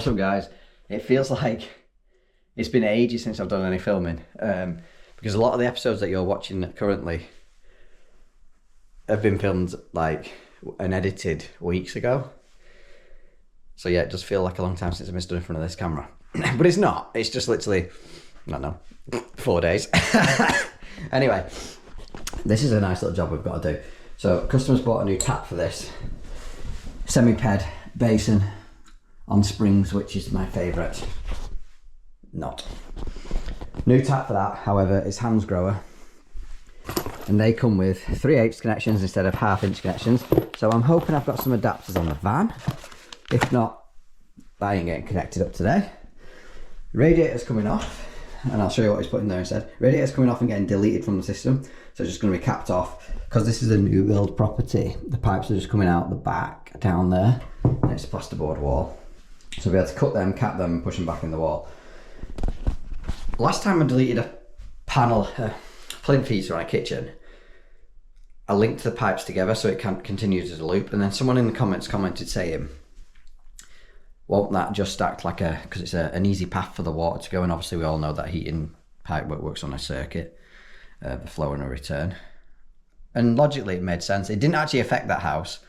What's up guys? It feels like it's been ages since I've done any filming because a lot of the episodes that you're watching currently have been filmed like and edited weeks ago. So yeah, it does feel like a long time since I've stood in front of this camera. But it's not, it's just literally, I don't know, 4 days. Anyway, this is a nice little job we've got to do. So customers bought a new tap for this. Semi-ped basin on springs, which is my favourite. Not. New tap for that, however, is hands grower. And they come with 3/8 connections instead of 1/2 inch connections. So I'm hoping I've got some adapters on the van. If not, I ain't getting connected up today. Radiator's coming off, and I'll show you what he's putting there instead. Radiator's coming off and getting deleted from the system. So it's just going to be capped off. Because this is a new build property, the pipes are just coming out the back down there. And it's a plasterboard wall. So we'll be able to cut them, cap them, and push them back in the wall. Last time I deleted a panel, plinth heater on a kitchen, I linked the pipes together so it can continue as a loop, and then someone in the comments commented saying, won't that just act like because it's an easy path for the water to go, and obviously we all know that heating pipe works on a circuit, the flow and a return. And logically it made sense. It didn't actually affect that house,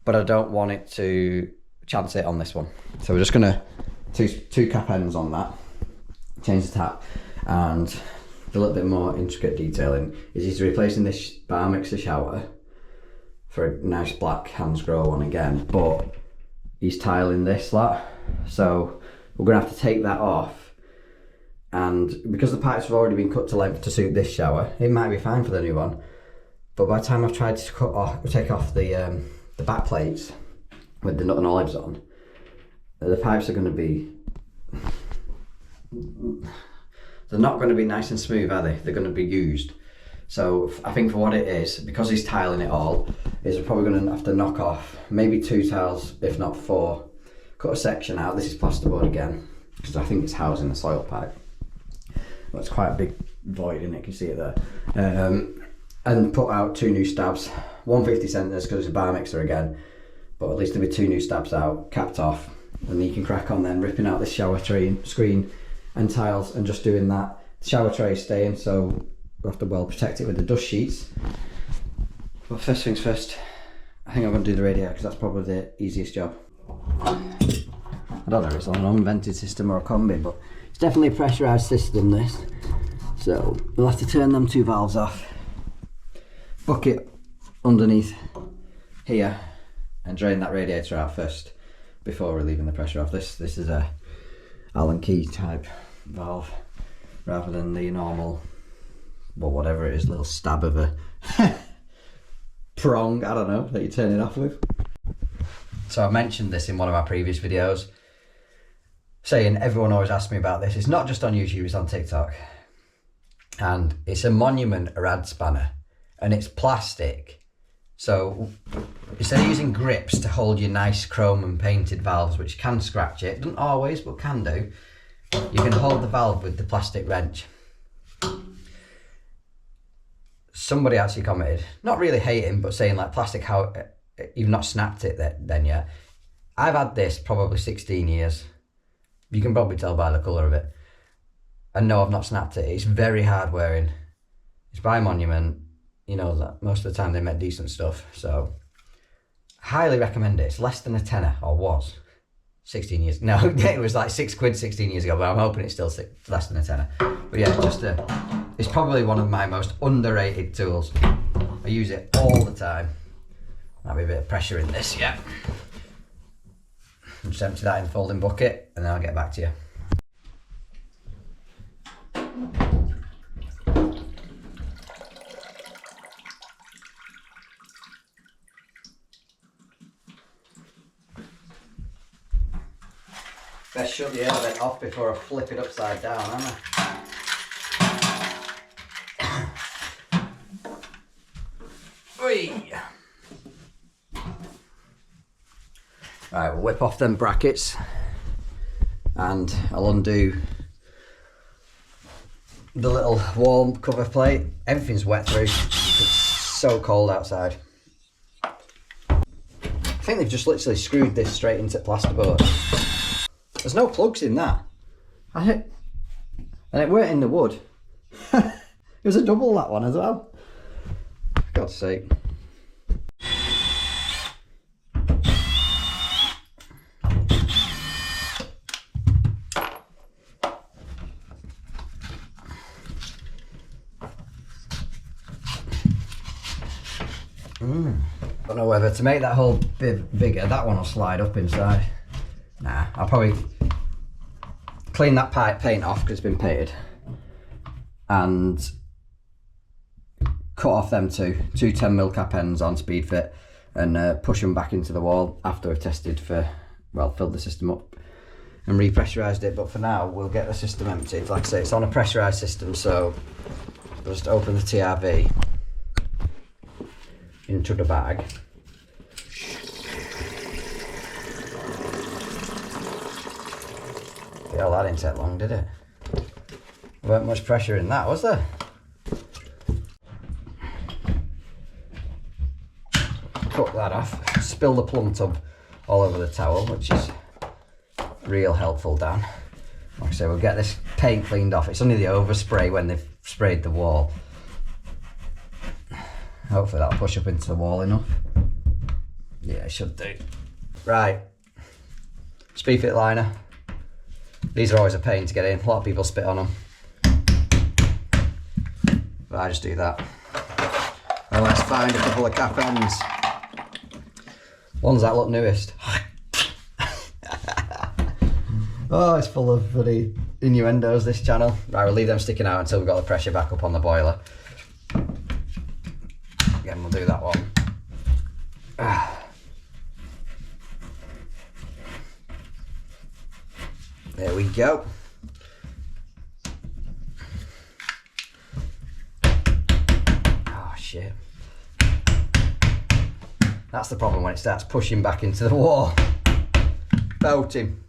but I don't want it to chance it on this one. So we're just gonna, two cap ends on that, change the tap, and a little bit more intricate detailing is he's replacing this bar mixer shower for a nice black hands grower one again, but he's tiling this slat, so we're gonna have to take that off. And because the pipes have already been cut to length to suit this shower, it might be fine for the new one, but by the time I've tried to take off the back plates with the nut and olives on, the pipes are going to be, they're not going to be nice and smooth, are they? They're going to be used. So I think for what it is, because he's tiling it all, is we're probably going to have to knock off maybe 2 tiles, if not 4, cut a section out. This is plasterboard again, because I think it's housing the soil pipe. Well, it's quite a big void in it, you can see it there. And put out 2 new stabs, 150 centres because it's a bar mixer again, but at least there'll be 2 new stabs out, capped off, and then you can crack on then ripping out this shower tray, screen and tiles and just doing that. The shower tray is staying, so we'll have to well protect it with the dust sheets. But first things first, I think I'm going to do the radiator because that's probably the easiest job. I don't know if it's an unvented system or a combi, but it's definitely a pressurised system, this. So we'll have to turn them 2 valves off, bucket underneath here, and drain that radiator out first before relieving the pressure off. This is a Allen key type valve rather than the normal, well, whatever it is, little stab of a prong, I don't know, that you turn it off with. So I mentioned this in one of my previous videos, saying everyone always asks me about this. It's not just on YouTube, it's on TikTok. And it's a Monument rad spanner, and it's plastic. So instead of using grips to hold your nice chrome and painted valves, which can scratch it, doesn't always, but can do, you can hold the valve with the plastic wrench. Somebody actually commented, not really hating, but saying like, plastic, how you've not snapped it then yet. I've had this probably 16 years. You can probably tell by the colour of it. And no, I've not snapped it. It's very hard wearing. It's by Monument. You know that most of the time they make decent stuff, so highly recommend it. It's less than a tenner, or was 16 years. No, it was like £6 16 years ago, but I'm hoping it's still less than a tenner. But yeah, it's probably one of my most underrated tools. I use it all the time. Might be a bit of pressure in this, yeah. Just empty that in the folding bucket, and then I'll get back to you. Best shut the air vent off before I flip it upside down, haven't I? Oi. Right, we'll whip off them brackets and I'll undo the little wall cover plate. Everything's wet through. It's so cold outside. I think they've just literally screwed this straight into plasterboard. There's no plugs in that. And it weren't in the wood. It was a double, that one as well. For God's sake. Don't know whether to make that hole bit bigger, that one will slide up inside. Nah, I'll probably clean that paint off because it's been painted and cut off them two 10mm cap ends on speed fit and push them back into the wall after I've tested for, well, filled the system up and repressurised it. But for now we'll get the system emptied. Like I say, it's on a pressurised system, so we'll just open the TRV into the bag. Yeah, that didn't take long, did it? There weren't much pressure in that, was there? Cut that off. Spill the plum tub all over the towel, which is real helpful, Dan. Like I say, we'll get this paint cleaned off. It's only the overspray when they've sprayed the wall. Hopefully that'll push up into the wall enough. Yeah, it should do. Right, speed fit liner. These are always a pain to get in. A lot of people spit on them, but I just do that. Well, let's find a couple of cap ends. Ones that look newest. Oh, it's full of bloody innuendos, this channel. Right, we'll leave them sticking out until we've got the pressure back up on the boiler. Again, we'll do that one. There we go. Oh shit. That's the problem when it starts pushing back into the wall. Belting.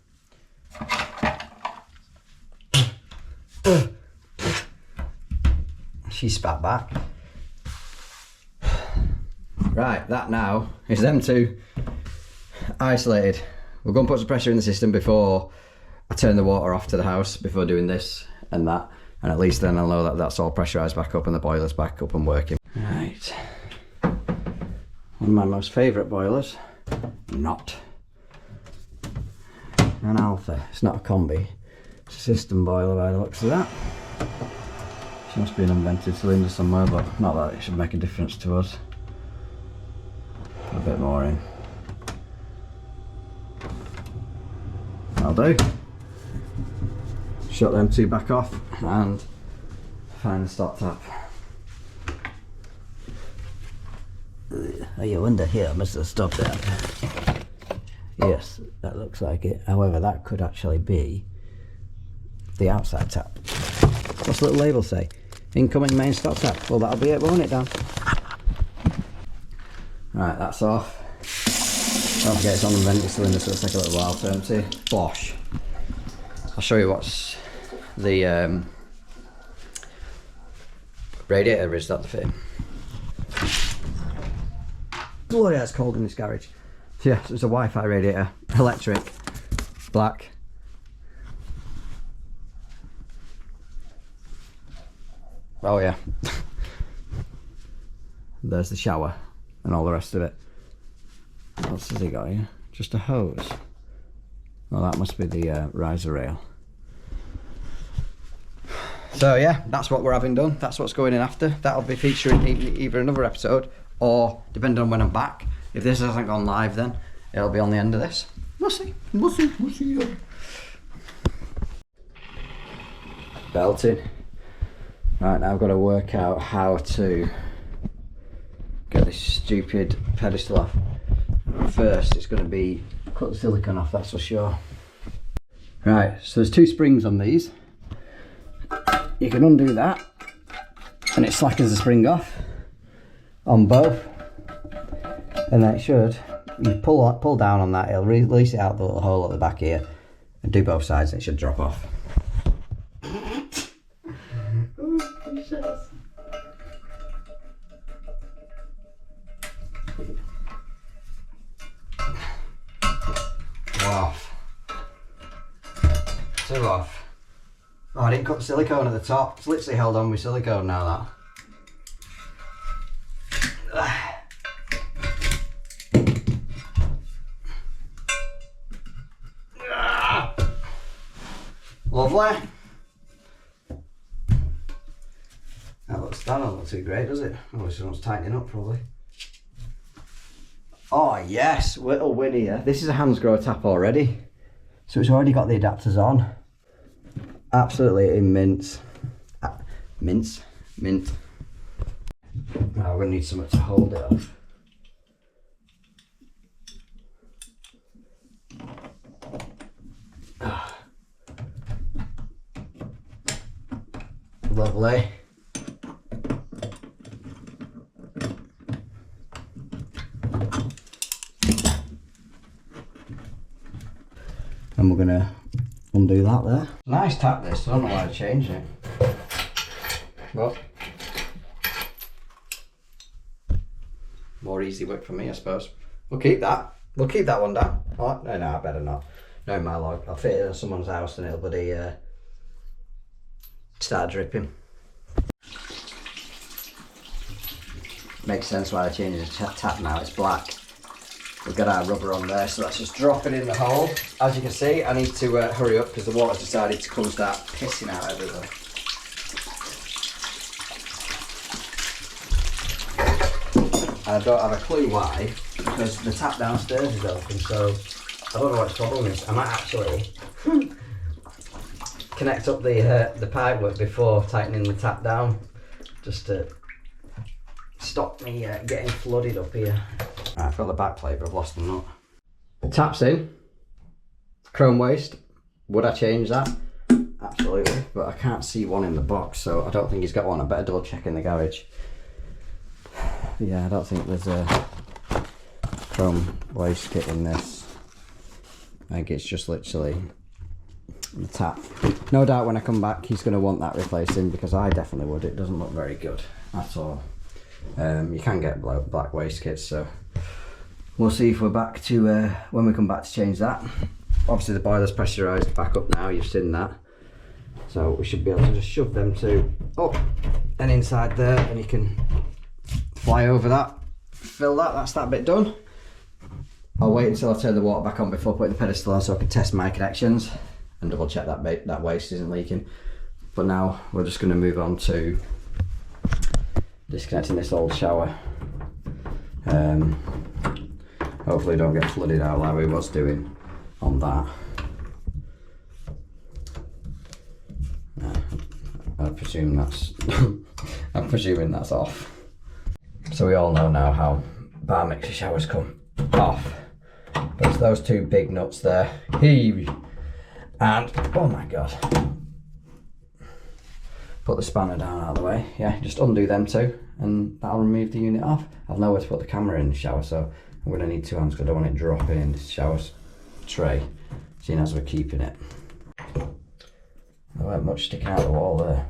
She spat back. Right, that now is them two isolated. We're going to put some pressure in the system before I turn the water off to the house, before doing this and that, and at least then I'll know that that's all pressurised back up and the boiler's back up and working. Right, one of my most favourite boilers. Not an Alpha, it's not a combi, it's a system boiler by the looks of that. She must be an unvented cylinder somewhere, but not that it should make a difference to us. Put a bit more in. That'll do. Shut them two back off and find the stop tap. Oh, you wonder here, Mr. Stop Tap. Yes, that looks like it. However, that could actually be the outside tap. What's the little label say? Incoming main stop tap. Well, that'll be it, won't it, Dan? Right, that's off. Don't forget it's on the vented cylinder, so it'll take a little while to empty. Bosh. I'll show you what's the radiator is that the fit. Bloody hell, it's cold in this garage. So yeah, so it's a Wi-Fi radiator, electric, black. Oh yeah. There's the shower and all the rest of it. What else has he got here? Just a hose. Well, that must be the riser rail. So yeah, that's what we're having done. That's what's going in after. That'll be featuring either another episode or, depending on when I'm back, if this hasn't gone live then, it'll be on the end of this. We'll see. We'll see. We'll see. Belting. Right, now I've got to work out how to get this stupid pedestal off. First, it's going to be cut the silicone off, that's for sure. Right, so there's two springs on these. You can undo that, and it slackens the spring off on both. And then it should, you pull down on that, it'll release it out the little hole at the back here, and do both sides, and it should drop off. Wow. Two off. Oh, I didn't cut the silicone at the top. It's literally held on with silicone now, that. Lovely. That don't look too great, does it? Oh, this one's tightening up probably. Oh yes, little win here. This is a Hansgrohe tap already. So it's already got the adapters on. Absolutely in mint. Mint. Now we're gonna need something to hold it off. Lovely. And we're gonna undo that there. Nice tap this, I don't know why I changed it. But more easy work for me, I suppose. We'll keep that. We'll keep that one down. Oh, no, I better not. No, my log. I'll fit it in someone's house and it'll bloody start dripping. Makes sense why I changed the tap now. It's black. We've got our rubber on there, so that's just dropping in the hole. As you can see, I need to hurry up because the water's decided to come and start pissing out everywhere. And I don't have a clue why, because the tap downstairs is open, so I don't know what the problem is. I might actually connect up the pipework before tightening the tap down, just to stop me getting flooded up here. Right, I've got the back plate, but I've lost the nut. The tap's in. Chrome waste. Would I change that? Absolutely, but I can't see one in the box, so I don't think he's got one. I better double check in the garage. Yeah, I don't think there's a chrome waste kit in this. I think it's just literally the tap. No doubt when I come back he's going to want that replacing, because I definitely would. It doesn't look very good at all. You can get black waste kits, so we'll see if we're back to when we come back to change that. Obviously the boiler's pressurised back up now, you've seen that, so we should be able to just shove them two up and inside there, and you can fly over that, fill that. That's that bit done. I'll wait until I turn the water back on before putting the pedestal on, so I can test my connections and double check that waste isn't leaking. But now we're just going to move on to disconnecting this old shower. Hopefully don't get flooded out like we was doing on that. I presume that's I'm presuming that's off. So we all know now how bar mixer showers come off. But it's those two big nuts there. Heave! And oh my god. Put the spanner down out of the way. Yeah, just undo them two and that'll remove the unit off. I've nowhere to put the camera in the shower, so I'm going to need two hands because I don't want it dropping in this shower tray, seeing as we're keeping it. There weren't much sticking out of the wall there.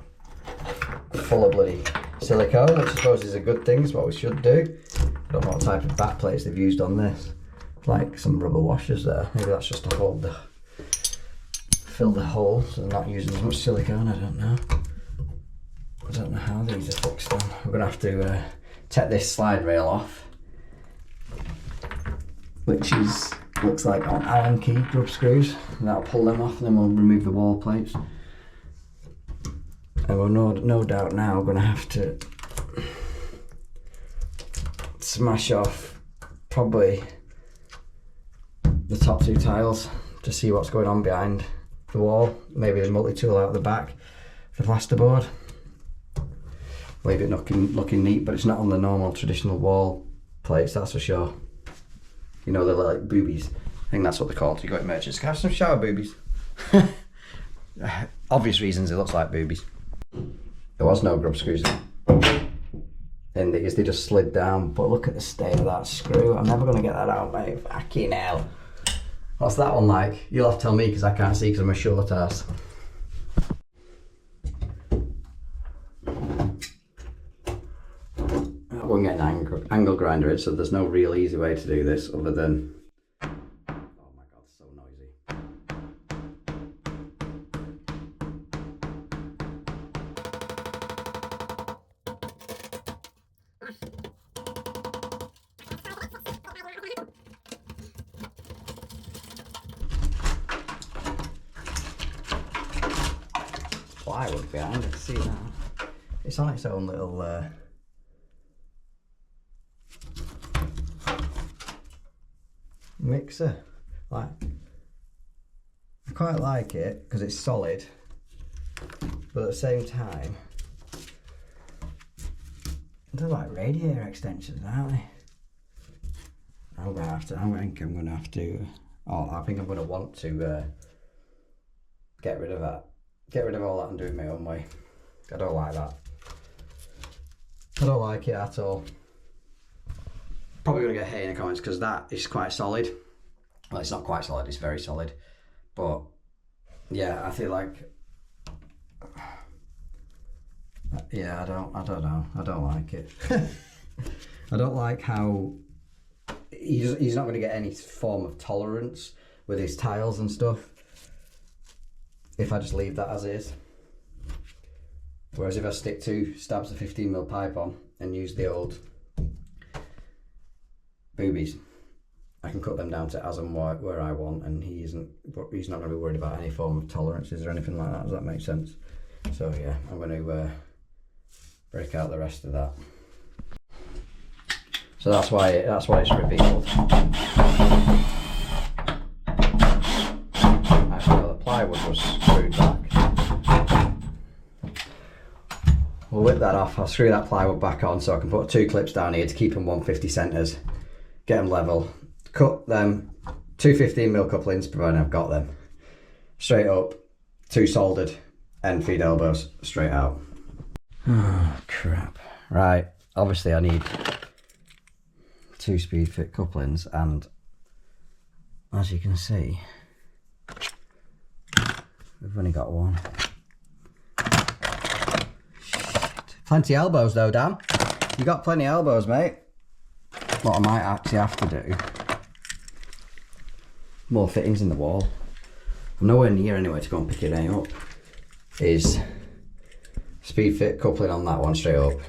Full of bloody silicone, which I suppose is a good thing, is what we should do. I don't know what type of back plates they've used on this. Like some rubber washers there. Maybe that's just to hold the, fill the hole, so they're not using as much silicone. I don't know. I don't know how these are fixed on. We're going to have to take this slide rail off, which is looks like on Allen key grub screws. And that'll pull them off, and then we'll remove the wall plates. And we're no doubt now going to have to smash off probably the top two tiles to see what's going on behind the wall. Maybe the multi-tool out the back for plasterboard. Leave it looking neat, but it's not on the normal traditional wall plates, that's for sure. You know, they're like boobies. I think that's what they're called. You go to merchants, can I have some shower boobies? Obvious reasons it looks like boobies. There was no grub screws in these, they just slid down, but look at the state of that screw. I'm never going to get that out, mate. Fucking hell. What's that one like? You'll have to tell me because I can't see because I'm a short ass. I won't get an angle grinder in, so there's no real easy way to do this other than... Oh my god, so noisy. plywood behind it, see that? It's on its own little mixer. Like, I quite like it because it's solid, but at the same time, they're like radiator extensions, aren't they? I think I'm gonna have to. Oh, I think I'm gonna want to get rid of that. Get rid of all that and do it my own way. I don't like that. I don't like it at all. Probably gonna get hate in the comments because that is quite solid. Well, it's not quite solid, it's very solid. But yeah, I feel like, yeah, I don't know. I don't like it. I don't like how he's not gonna get any form of tolerance with his tiles and stuff if I just leave that as is. Whereas if I stick 2 stabs of 15mm pipe on and use the old boobies, I can cut them down to as and where I want, and he's not going to be worried about any form of tolerances or anything like that. Does that make sense? So yeah, I'm going to break out the rest of that. So that's why it's revealed. Actually, the plywood was screwed back. We'll whip that off. I'll screw that plywood back on so I can put 2 clips down here to keep them 150 centres, get them level. Cut them 2 15mm couplings, providing I've got them, straight up, 2 soldered end feed elbows straight out. Oh crap. Right, obviously I need 2 speed fit couplings, and as you can see, we've only got 1. Shit. Plenty of elbows though, Dan. You got plenty of elbows, mate. What I might actually have to do, more fittings in the wall. I'm nowhere near anywhere to go and pick it up. Is speed fit coupling on that one straight up.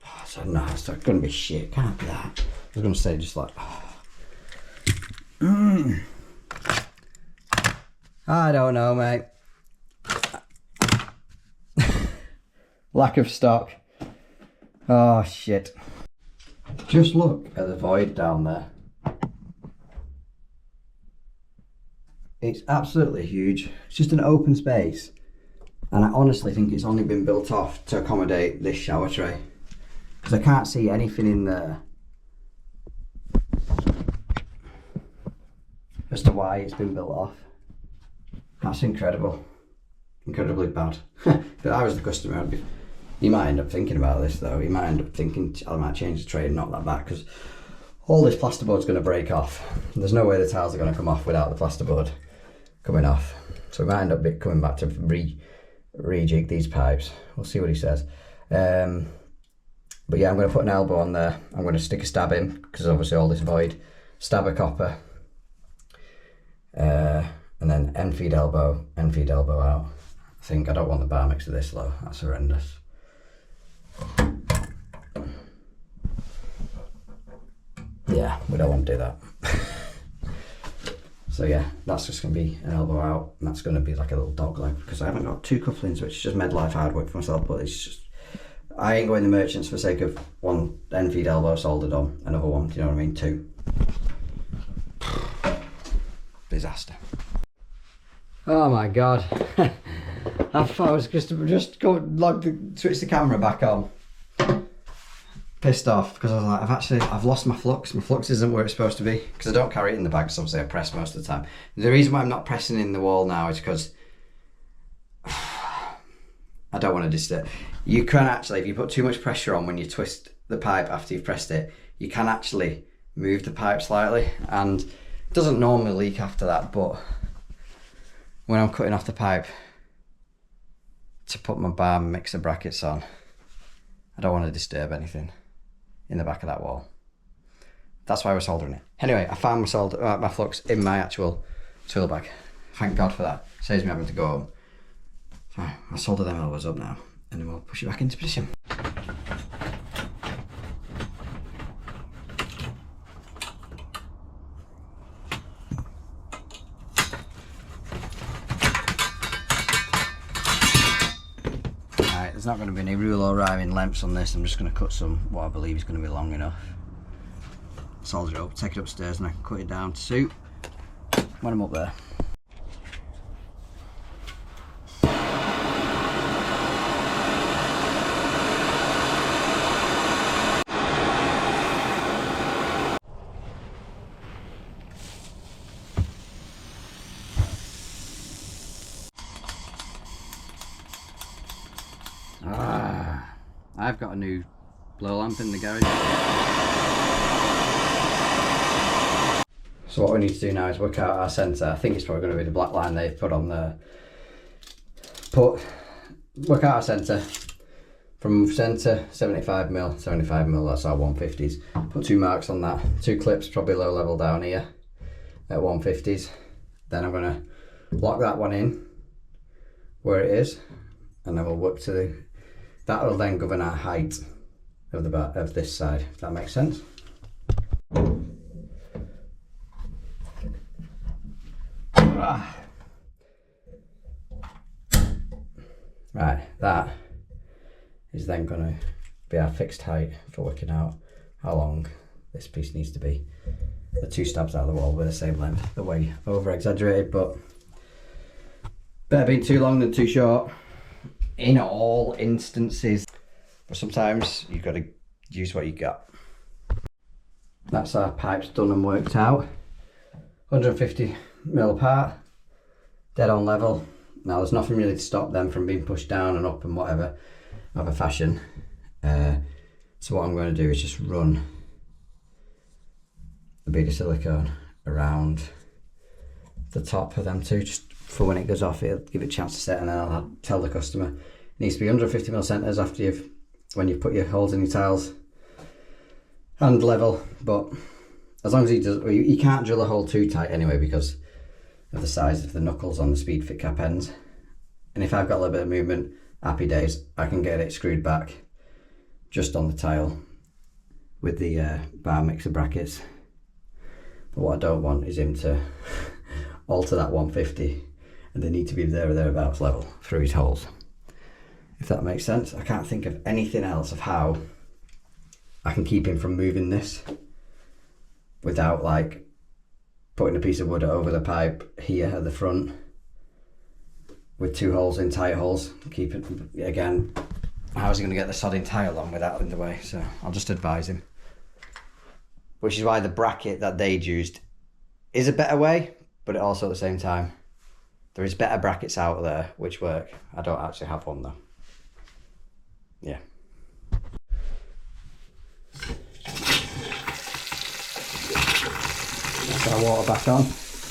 Oh, so no, it's not gonna be shit. Can't be that. I was gonna say just like. I don't know, mate. Lack of stock. Oh shit. Just look at the void down there. It's absolutely huge. It's just an open space. And I honestly think it's only been built off to accommodate this shower tray. Because I can't see anything in there as to why it's been built off. That's incredible. Incredibly bad. If I was the customer, I'd be... You might end up thinking about this though. You might end up thinking, I might change the tray and knock that back, because all this plasterboard's going to break off. There's no way the tiles are going to come off without the plasterboard coming off. So we might end up coming back to rejig these pipes. We'll see what he says. But yeah, I'm going to put an elbow on there. I'm going to stick a stab in, because obviously all this void. Stab a copper. And then end feed elbow out. I think I don't want the bar mixer this low. That's horrendous. Yeah, we don't want to do that. So yeah, that's just going to be an elbow out, and that's going to be like a little dog leg, because I haven't got 2 couplings, which is just made life hard work for myself, but it's just, I ain't going the merchants for the sake of 1 end feed elbow soldered on, another one, do you know what I mean, 2. Disaster. Oh my god. I thought I was just switch the camera back on. Pissed off because I was like, I've lost my flux. My flux isn't where it's supposed to be, because I don't carry it in the bag, so obviously I press most of the time. The reason why I'm not pressing in the wall now is because I don't want to disturb. You can actually, if you put too much pressure on when you twist the pipe after you've pressed it, you can actually move the pipe slightly, and it doesn't normally leak after that, but when I'm cutting off the pipe to put my bar mixer brackets on, I don't want to disturb anything in the back of that wall. That's why we're soldering it. Anyway, I found my flux in my actual tool bag. Thank God for that. Saves me having to go home. So I'll solder them elbows up now, and then we'll push it back into position. there's not going to be any rule or rhyme in lengths on this. I'm just going to cut some what I believe is going to be long enough. Solder it up, take it upstairs, and I can cut it down to suit when I'm up there. I've got a new blow lamp in the garage. So what we need to do now is work out our centre. I think it's probably going to be the black line they've put on there. Work out our centre. From centre, 75mm, 75mm, that's our 150s. Put 2 marks on that. 2 clips, probably low level down here at 150s. Then I'm going to lock that one in where it is, and then we'll work to the... That will then govern our height of the back of this side, if that makes sense. Right, that is then going to be our fixed height for working out how long this piece needs to be. The 2 stabs out of the wall were the same length. The way over exaggerated, but better being too long than too short in all instances. But sometimes you've got to use what you got. That's our pipes done and worked out. 150mm apart, dead on level. Now there's nothing really to stop them from being pushed down and up and whatever other fashion. So what I'm going to do is just run a bead of silicone around the top of them two, just for when it goes off, it'll give it a chance to set, and then I'll tell the customer it needs to be 150mm centres after when you've put your holes in your tiles and level. But as long as he does, you can't drill a hole too tight anyway because of the size of the knuckles on the speed fit cap ends. And if I've got a little bit of movement, happy days, I can get it screwed back just on the tile with the bar mixer brackets. But what I don't want is him to alter that 150, and they need to be there or thereabouts level through his holes, if that makes sense. I can't think of anything else of how I can keep him from moving this without like putting a piece of wood over the pipe here at the front with 2 holes in, tight holes. Keep it, again, how's he going to get the sodding tile on without in the way? So I'll just advise him. Which is why the bracket that they'd used is a better way, but also at the same time, there is better brackets out there which work. I don't actually have one though. Yeah. Let's our water back on.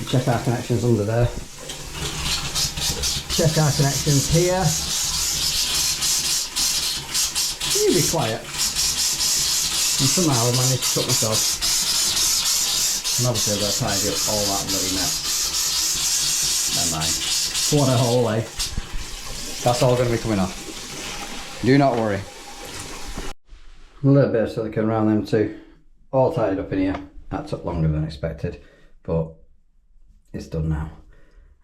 Check our connections under there. Check our connections here. You be quiet. And somehow I managed to cut myself. And obviously I've got to tidy up all that bloody mess. Never mind. What a hole, eh? That's all going to be coming off. Do not worry. A little bit of silicone around them too. All tied up in here. That took longer than expected, but it's done now.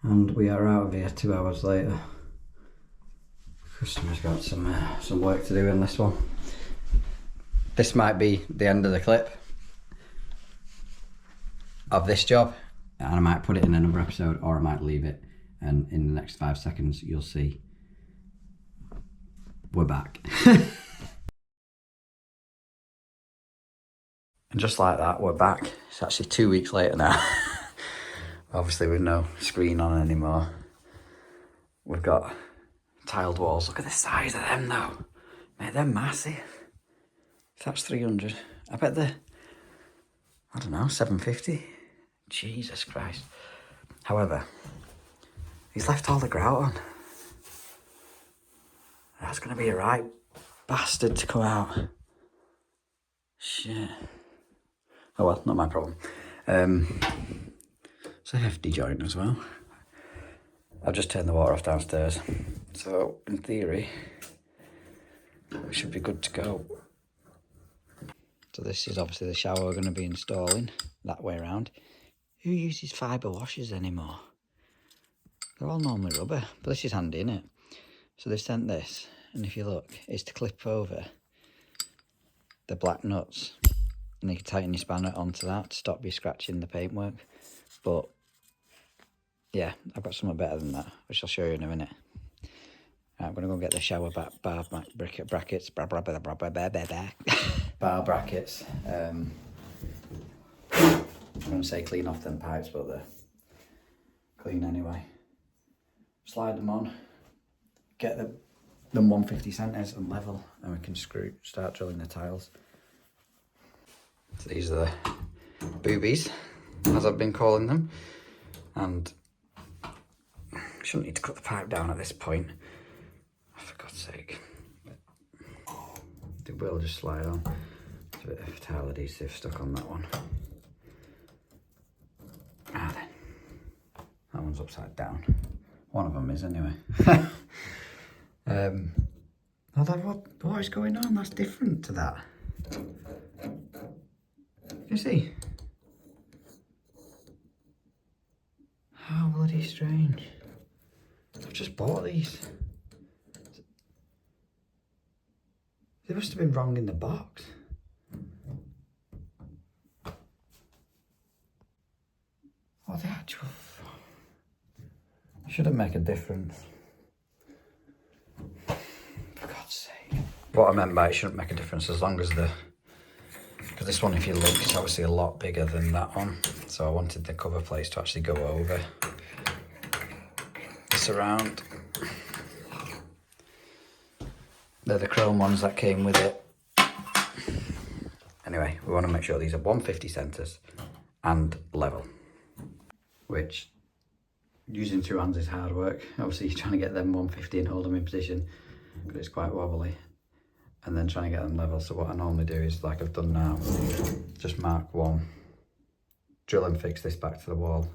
And we are out of here 2 hours later. Customer's got some work to do in this one. This might be the end of the clip of this job, and I might put it in another episode, or I might leave it, and in the next 5 seconds you'll see we're back. And just like that, we're back. It's actually 2 weeks later now. Obviously with no screen on anymore. We've got tiled walls. Look at the size of them though. Mate, they're massive. If that's 300, I bet they're, I don't know, 750. Jesus Christ. However, he's left all the grout on. That's going to be a right bastard to come out. Shit. Oh well, not my problem. It's a hefty joint as well. I've just turned the water off downstairs. So, in theory, we should be good to go. So this is obviously the shower we're going to be installing, that way around. Who uses fibre washers anymore? They're all normally rubber, but this is handy, isn't it? So they've sent this, and if you look, is to clip over the black nuts, and you can tighten your spanner onto that to stop you scratching the paintwork. But yeah, I've got something better than that, which I'll show you in a minute. Right, I'm gonna go get the shower bar brackets. Bar brackets. I'm gonna say clean off them pipes, but they're clean anyway. Slide them on, get them 150 centres and level, and we can start drilling the tiles. So these are the boobies, as I've been calling them, and shouldn't need to cut the pipe down at this point. Oh, for God's sake. It will just slide on. There's a bit of tile adhesive stuck on that one. Ah then. That one's upside down. One of them is anyway. Although what is going on? That's different to that. You see? How bloody strange. I've just bought these. They must have been wrong in the box. Oh, the actual... Shouldn't make a difference. For God's sake. What I meant by it shouldn't make a difference as long as the... Because this one, if you look, is obviously a lot bigger than that one. So I wanted the cover plates to actually go over this around. They're the chrome ones that came with it. Anyway, we want to make sure these are 150 centres and level. Which, using two hands is hard work. Obviously, you're trying to get them 150 and hold them in position, because it's quite wobbly. And then trying to get them level. So what I normally do is, like I've done now, just mark one, drill and fix this back to the wall,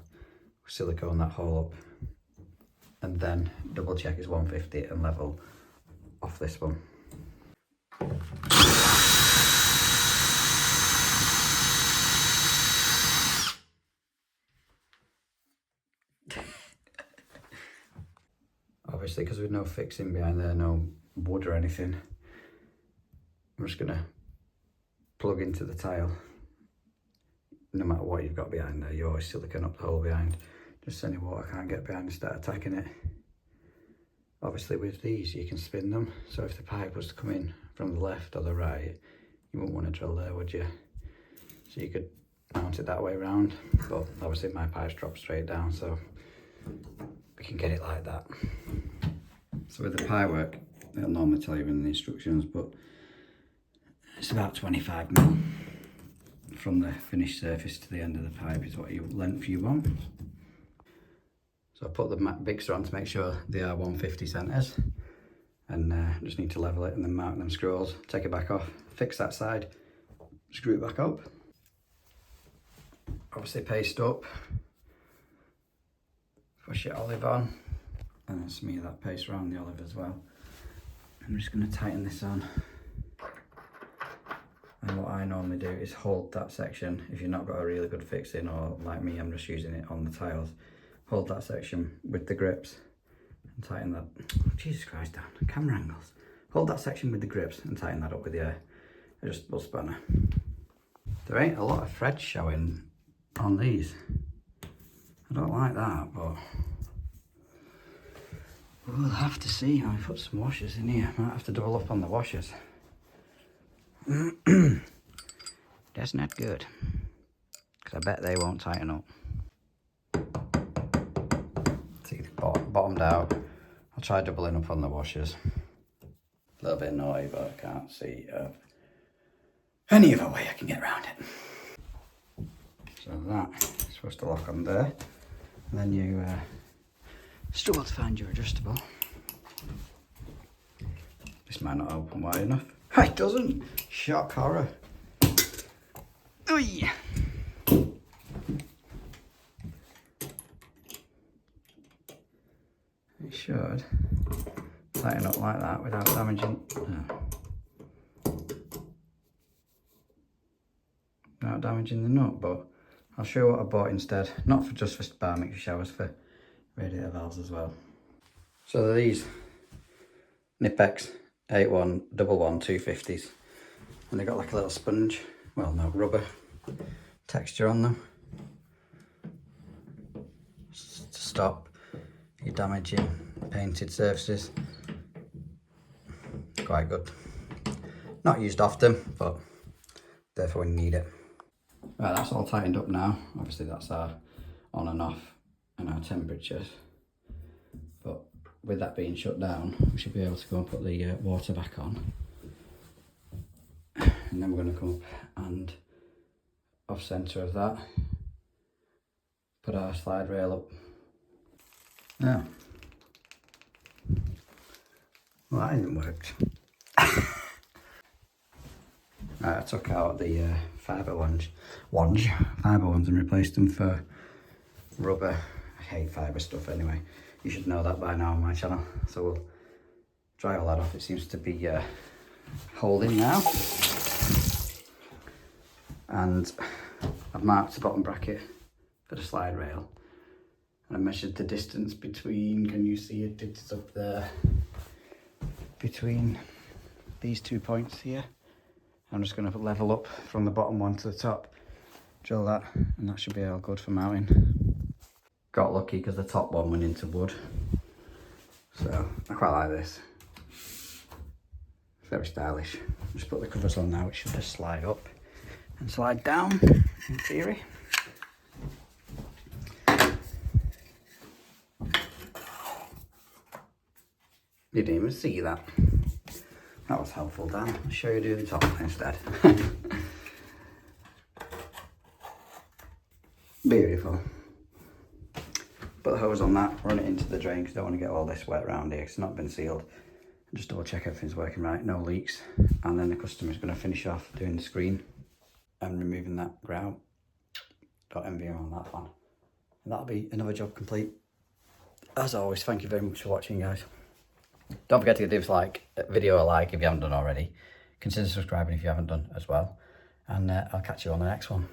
silicone that hole up, and then double check it's 150 and level off this one. Obviously, because with no fixing behind there, no wood or anything, I'm just gonna plug into the tile. No matter what you've got behind there, you always silicone up the hole behind. Just so any water can't get behind and start attacking it. Obviously with these you can spin them, so if the pipe was to come in from the left or the right, you wouldn't want to drill there, would you? So you could mount it that way round, but obviously my pipes drop straight down, so we can get it like that. So with the pipe work, it'll normally tell you in the instructions, but it's about 25mm from the finished surface to the end of the pipe is what length you want. So I put the Bixer on to make sure they are 150 centres, and just need to level it and then mark them screws, take it back off, fix that side, screw it back up. Obviously paste up, push your olive on, and then smear that paste around the olive as well. I'm just going to tighten this on. And what I normally do is hold that section, if you've not got a really good fixing, or like me, I'm just using it on the tiles, hold that section with the grips and tighten that. Oh, Jesus Christ, Dan, camera angles. Hold that section with the grips and tighten that up with your adjustable spanner. There ain't a lot of thread showing on these. I don't like that, but we'll have to see. I put some washers in here. Might have to double up on the washers. That's not good, because I bet they won't tighten up. See, bottomed out. I'll try doubling up on the washers. A little bit naughty, but I can't see any other way I can get around it. So that's supposed to lock on there, and then you struggle to find your adjustable. This might not open wide enough. It doesn't. Shock horror. Oy. It should tighten up like that without damaging. Without damaging the nut, but I'll show you what I bought instead. Not for just for bar mixer showers, for radiator valves as well. So these Nipex 8111 250s, and they got like a little sponge, well no, rubber texture on them to stop you damaging painted surfaces. Quite good. Not used often, but therefore when you need it. Right, that's all tightened up now. Obviously that's our on and off and our temperatures. But with that being shut down, we should be able to go and put the water back on. And then we're going to come up and off centre of that, put our slide rail up. Yeah. Well, that hasn't worked. Right, I took out the fibre ones and replaced them for rubber. I hate fibre stuff anyway. You should know that by now on my channel. So we'll dry all that off. It seems to be holding now. And I've marked the bottom bracket for the slide rail. And I measured the distance between, can you see it? It's up there. Between these 2 points here. I'm just going to level up from the bottom one to the top, drill that, and that should be all good for mounting. Got lucky because the top one went into wood, so I quite like this. Very stylish. Just put the covers on now, it should just slide up and slide down, in theory. You didn't even see that. That was helpful, Dan. I'll show you do the top instead. Beautiful. Put the hose on that, run it into the drain because I don't want to get all this wet around here because it's not been sealed. And just double check everything's working right, no leaks. And then the customer's going to finish off doing the screen and removing that grout. Got MVM on that one. And that'll be another job complete. As always, thank you very much for watching, guys. Don't forget to give this video a like if you haven't done already. Consider subscribing if you haven't done as well. And I'll catch you on the next one.